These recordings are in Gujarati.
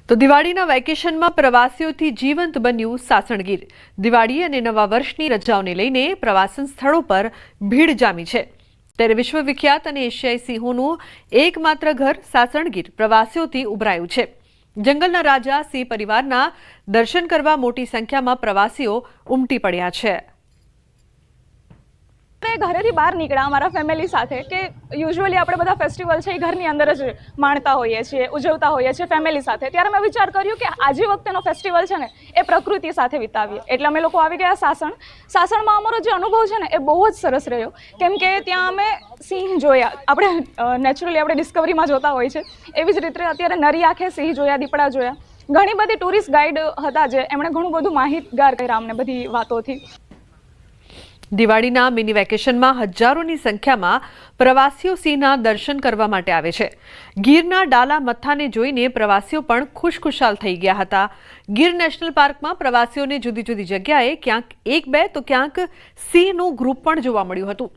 તો દિવાળીના વેકેશનમાં પ્રવાસીઓથી જીવંત બન્યું સાસણગીર। દિવાળી અને નવા વર્ષની રજાઓને લઈને પ્રવાસન સ્થળો પર ભીડ જામી છે। ત્યારે વિશ્વવિખ્યાત અને એશિયાઈ સિંહોનું એકમાત્ર ઘર સાસણગીર પ્રવાસીઓથી ઉભરાયું છે। જંગલના રાજા સિંહ પરિવારના દર્શન કરવા મોટી સંખ્યામાં પ્રવાસીઓ ઉમટી પડ્યા છે। ઘરેથી બહાર નીકળ્યા અમારા ફેમિલી સાથે કે યુઝ્યુઅલી આપણે બધા ફેસ્ટિવલ છે એ ઘરની અંદર જ માણતા હોઈએ છીએ, ઉજવતા હોઈએ છીએ ફેમિલી સાથે। ત્યારે મેં વિચાર કર્યું કે આજે વખતેનો ફેસ્ટિવલ છે ને એ પ્રકૃતિ સાથે વિતાવીએ, એટલે અમે લોકો આવી ગયા સાસણમાં। અમારો જે અનુભવ છે ને એ બહુ જ સરસ રહ્યો, કેમ કે ત્યાં અમે સિંહ જોયા। આપણે નેચરલી આપણે ડિસ્કવરીમાં જોતા હોય છે એવી જ રીતે અત્યારે નરી આંખે સિંહ જોયા, દીપડા જોયા। ઘણી બધી ટુરિસ્ટ ગાઈડ હતા જે એમણે ઘણું બધું માહિતગાર કર્યા અમને બધી વાતોથી। દિવાળીના મિની વેકેશનમાં હજારોની સંખ્યામાં પ્રવાસીઓ સિંહના દર્શન કરવા માટે આવે છે। ગીરના ડાલા મથ્થાને જોઈને પ્રવાસીઓ પણ ખુશખુશાલ થઈ ગયા હતા। ગીર નેશનલ પાર્કમાં પ્રવાસીઓને જુદી જુદી જગ્યાએ ક્યાંક એક બે તો ક્યાંક સિંહનું ગ્રુપ પણ જોવા મળ્યું હતું।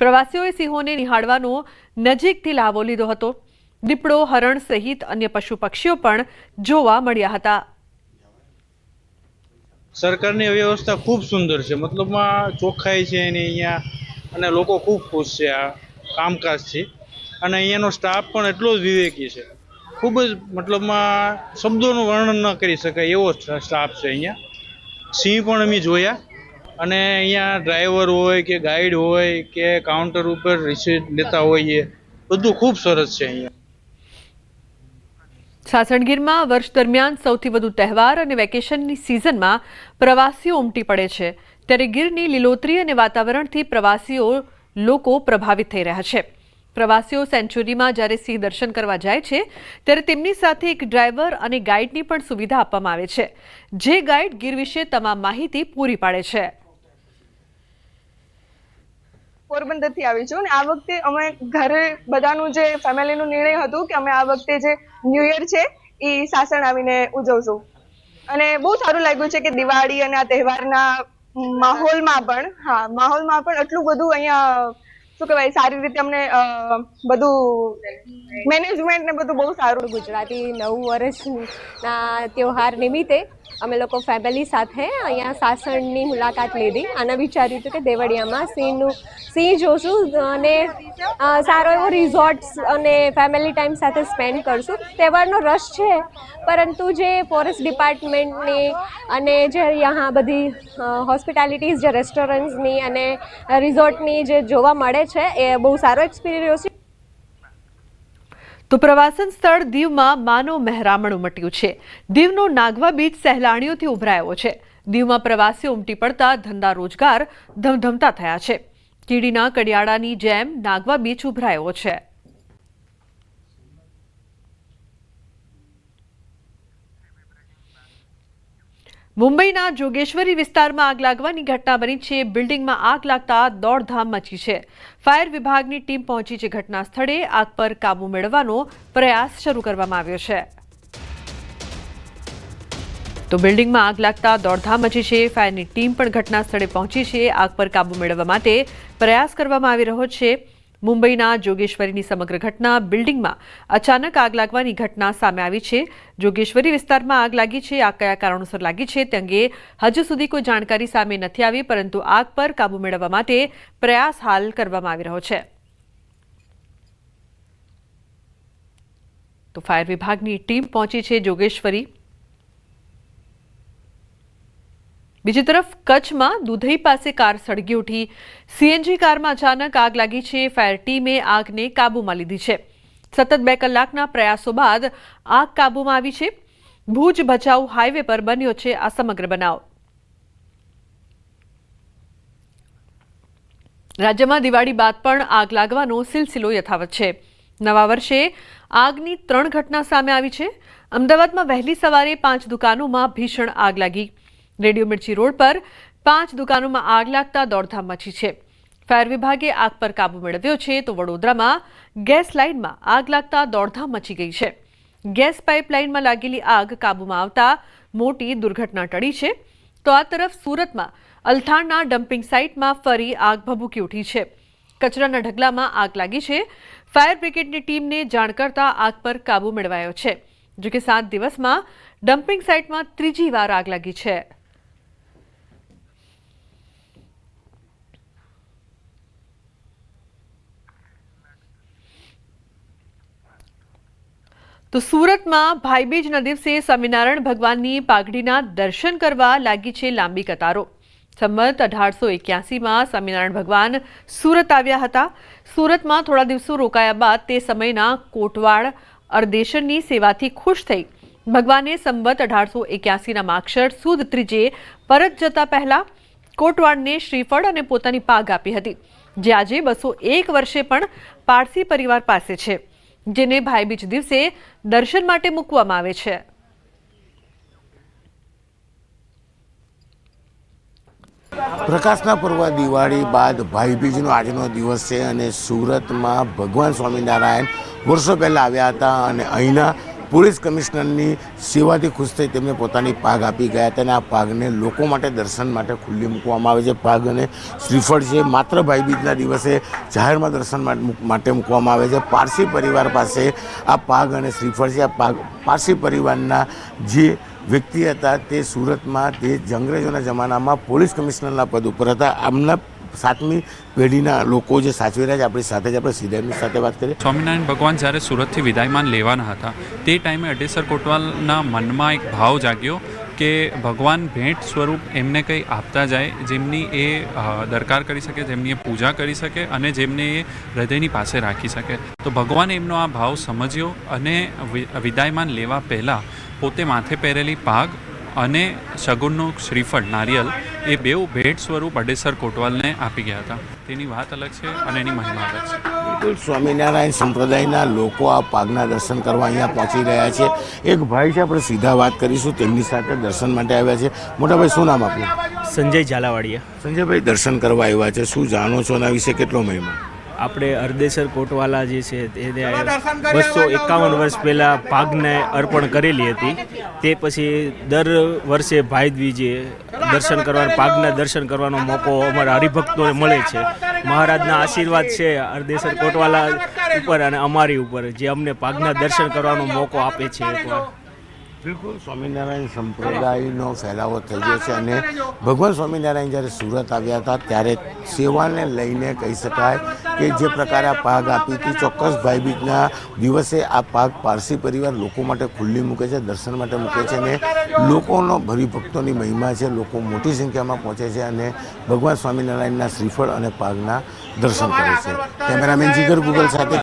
પ્રવાસીઓએ સિંહોને નિહાળવાનો નજીકથી લાભો લીધો હતો। દીપડો, હરણ સહિત અન્ય પશુ પક્ષીઓ પણ જોવા મળ્યા હતા। સરકારની વ્યવસ્થા ખૂબ સુંદર છે, મતલબમાં ચોખ્ખાઈ છે એની અહીંયા, અને લોકો ખૂબ ખુશ છે આ કામકાજથી। અને અહીંયાનો સ્ટાફ પણ એટલો જ વિવેકી છે, ખૂબ જ મતલબમાં શબ્દોનું વર્ણન ન કરી શકાય એવો સ્ટાફ છે અહીંયા। સિંહ પણ અમે જોયા, અને અહીંયા ડ્રાઈવર હોય કે ગાઈડ હોય કે કાઉન્ટર ઉપર રિસીટ લેતા હોઈએ, બધું ખૂબ સરસ છે અહીંયા। સાસણગીરમાં વર્ષ દરમિયાન સૌથી વધુ તહેવાર અને વેકેશનની સિઝનમાં પ્રવાસીઓ ઉમટી પડે છે, ત્યારે ગીરની લીલોતરી અને વાતાવરણથી પ્રવાસીઓ લોકો પ્રભાવિત થઈ રહ્યા છે। પ્રવાસીઓ સેન્ચુરીમાં જ્યારે સિંહ દર્શન કરવા જાય છે ત્યારે તેમની સાથે એક ડ્રાઈવર અને ગાઈડની પણ સુવિધા આપવામાં આવે છે, જે ગાઈડ ગીર વિશે તમામ માહિતી પૂરી પાડે છે। પોરબંદરથી આવી છું અને આ વખતે અમે ઘરે બધાનું જે ફેમિલીનું નિર્ણય હતું કે અમે આ વખતે જે ન્યૂ યર છે એ સાસણ આવીને ઉજવશું, અને બહુ સારું લાગ્યું છે કે દિવાળી અને આ તહેવારના માહોલમાં પણ આટલું બધું અહીંયા શું કહેવાય સારી રીતે અમને બધું મેનેજમેન્ટ ને બધું બહુ સારું। ગુજરાતી નવું વર્ષના તહેવાર નિમિત્તે અમે લોકો ફેમિલી સાથે અહીંયા સાસણની મુલાકાત લીધી અને વિચાર્યું હતું કે દેવળિયામાં સિંહ જોશું અને સારો એવો રિઝોર્ટ્સ અને ફેમિલી ટાઈમ સાથે સ્પેન્ડ કરશું। તહેવારનો રશ છે, પરંતુ જે ફોરેસ્ટ ડિપાર્ટમેન્ટની અને જે यहाँ બધી હોસ્પિટાલિટીઝ જે રેસ્ટોરન્ટ્સની અને રિઝોર્ટની જે જોવા મળે છે એ બહુ સારો એક્સપિરિયન્સ છે। તો પ્રવાસન સ્થળ દીવમાં માનવ મહેરામણ ઉમટ્યું છે। દીવનો નાગવા બીચ સહેલાણીઓથી ઉભરાયો છે। દીવમાં પ્રવાસીઓ ઉમટી પડતા ધંધા રોજગાર ધમધમતા થયા છે। કીડીના કડિયાળાની જેમ નાગવા બીચ ઉભરાયો છે। મુંબઈના જોગેશ્વરી વિસ્તારમાં આગ લાગવાની ઘટના બની છે। બિલ્ડિંગમાં આગ લાગતા દોડધામ મચી છે। ફાયર વિભાગની ટીમ પહોંચી છે ઘટના સ્થળે। આગ પર કાબુ મેળવવાનો પ્રયાસ શરૂ કરવામાં આવ્યો છે। તો બિલ્ડિંગમાં આગ લાગતા દોડધામ મચી છે। ફાયરની ટીમ પણ ઘટના સ્થળે પહોંચી છે। આગ પર કાબુ મેળવવા માટે પ્રયાસ કરવામાં આવી રહ્યો છે। મુંબઈના જોગેશ્વરીની સમગ્ર ઘટના બિલ્ડિંગમાં અચાનક આગ લાગવાની ઘટના સામે આવી છે। જોગેશ્વરી વિસ્તારમાં આગ લાગી છે। આગ કયા કારણોસર લાગી છે તે અંગે હજુ સુધી કોઈ જાણકારી સામે નથી આવી, પરંતુ આગ પર કાબુ મેળવવા માટે પ્રયાસ હાલ કરવામાં આવી રહ્યો છે। તો ફાયર વિભાગની ટીમ પહોંચી છે જોગેશ્વરી। બીજી તરફ કચ્છમાં દુધઈ પાસે કાર સળગી ઉઠી। સીએનજી કારમાં અચાનક આગ લાગી છે। ફાયર ટીમે આગને કાબૂમાં લીધી છે। સતત 2 કલાકના પ્રયાસો બાદ આગ કાબૂમાં આવી છે। ભુજ ભચાઉ હાઈવે પર બન્યો છે આ સમગ્ર બનાવ। રાજ્યમાં દિવાળી બાદ પણ આગ લાગવાનો સિલસિલો યથાવત છે। નવા વર્ષે આગની 3 ઘટના સામે આવી છે। અમદાવાદમાં વહેલી સવારે 5 દુકાનોમાં ભીષણ આગ લાગી। રેડિયો મિર્ચી રોડ પર 5 દુકાનોમાં આગ લાગતા દોડધામ મચી છે। ફાયર વિભાગે આગ પર કાબુ મેળવ્યો છે। તો વડોદરામાં ગેસ લાઇનમાં આગ લાગતા દોડધામ મચી ગઈ છે। ગેસ પાઇપલાઇનમાં લાગેલી આગ કાબુમાં આવતા મોટી દુર્ઘટના ટળી છે। તો આ તરફ સુરતમાં અલથાણના ડમ્પિંગ સાઇટમાં ફરી આગ ભભૂકી ઉઠી છે। કચરાના ઢગલામાં આગ લાગી છે। ફાયર બ્રિગેડની ટીમને જાણ કરતા આગ પર કાબુ મેળવાયો છે। જો કે 7 દિવસમાં ડમ્પિંગ સાઇટમાં ત્રીજી વાર આગ લાગી છે. તો સુરતમાં ભાઈબીજના દિવસે સ્વામિનારાયણ ભગવાનની પાઘડીના દર્શન કરવા લાગી છે લાંબી કતારો. સંમત 1881માં સ્વામિનારાયણ ભગવાન સુરત આવ્યા હતા. સુરતમાં થોડા દિવસો રોકાયા બાદ તે સમયના કોટવાડ અરદેશરની સેવાથી ખુશ થઈ ભગવાને સંમત 1881ના માગશર સુદ ત્રીજે પરત જતા પહેલા કોટવાડને શ્રીફળ અને પોતાની પાઘ આપી હતી, જે આજે 201 વર્ષે પણ પારસી પરિવાર પાસે છે, જેને ભાઈબીજ દિવસે દર્શન માટે મૂકવામાં આવે છે. પ્રકાશના પર્વ દિવાળી બાદ ભાઈબીજનો આજનો દિવસ છે અને સુરતમાં ભગવાન સ્વામિનારાયણ વર્ષો પહેલાં આવ્યા હતા અને અહીંના પોલીસ કમિશનરની સેવાથી ખુશ થઈ તેમને પોતાની પાઘ આપી ગયા હતા અને આ પાઘને લોકો માટે દર્શન માટે ખુલ્લી મૂકવામાં આવે છે. પાઘ અને શ્રીફળ છે માત્ર ભાઈબીજના દિવસે જાહેરમાં દર્શન માટે મૂકવામાં આવે છે. પારસી પરિવાર પાસે આ પાઘ અને શ્રીફળ છે. આ પારસી પરિવારના જે વ્યક્તિ હતા તે સુરતમાં તે અંગ્રેજોના જમાનામાં પોલીસ કમિશનરના પદ ઉપર હતા. આમના 7મી પેઢીના લોકો જે સાચવી રહ્યા છે આપણી સાથે જ આપણે સીધા એમની સાથે વાત કરીએ. સ્વામિનારાયણ ભગવાન જ્યારે સુરતથી વિદાયમાન લેવાના હતા તે ટાઈમે અઢેસર કોટવાલના મનમાં એક ભાવ જાગ્યો કે ભગવાન ભેટ સ્વરૂપ એમને કંઈ આપતા જાય જેમની એ દરકાર કરી શકે, જેમની એ પૂજા કરી શકે અને જેમને એ હૃદયની પાસે રાખી શકે. તો ભગવાને એમનો આ ભાવ સમજ્યો અને વિદાયમાન લેવા પહેલાં પોતે માથે પહેરેલી પાઘ અને શગુનનું શ્રીફળ નારિયેલ એ બેઉ ભેટ સ્વરૂપ અઢેસર કોટવાલને આપી ગયા હતા. તેની વાત અલગ છે અને એની મહિમા અલગ છે. બિલકુલ સ્વામિનારાયણ સંપ્રદાયના લોકો આ પાઘના દર્શન કરવા અહીંયા પહોંચી રહ્યા છે. એક ભાઈ છે, આપણે સીધા વાત કરીશું, તેમની સાથે દર્શન માટે આવ્યા છે. મોટાભાઈ, શું નામ આપનું? સંજય ઝાલાવાડિયા. સંજયભાઈ, દર્શન કરવા આવ્યા છે, શું જાણો છો એના વિશે, કેટલો મહિમા? આપણે અરદેસર કોટવાલા જે છે તેને 251 વર્ષ પહેલાં પાઘને અર્પણ કરેલી હતી. તે પછી દર વર્ષે ભાઈ બીજે દર્શન કરવાનો, પાઘના દર્શન કરવાનો મોકો અમારા હરિભક્તોને મળે છે. મહારાજના આશીર્વાદ છે અરદેસર કોટવાલા ઉપર અને અમારી ઉપર, જે અમને પાઘના દર્શન કરવાનો મોકો આપે છે. એકવાર બિલકુલ સ્વામિનારાયણ સંપ્રદાયનો ફેલાવો થઈ ગયો છે અને ભગવાન સ્વામિનારાયણ જ્યારે સુરત આવ્યા હતા ત્યારે સેવાને લઈને કહી શકાય કે જે પ્રકારે આ પાઘ આપી હતી, ચોક્કસ ભાઈબીજના દિવસે આ પાઘ પારસી પરિવાર લોકો માટે ખુલ્લી મૂકે છે, દર્શન માટે મૂકે છે અને લોકોનો હરિભક્તોની મહિમા છે. લોકો મોટી સંખ્યામાં પહોંચે છે અને ભગવાન સ્વામિનારાયણના શ્રીફળ અને પાઘના દર્શન કરે છે. કેમેરામેન જીગર ગુગલ સાથે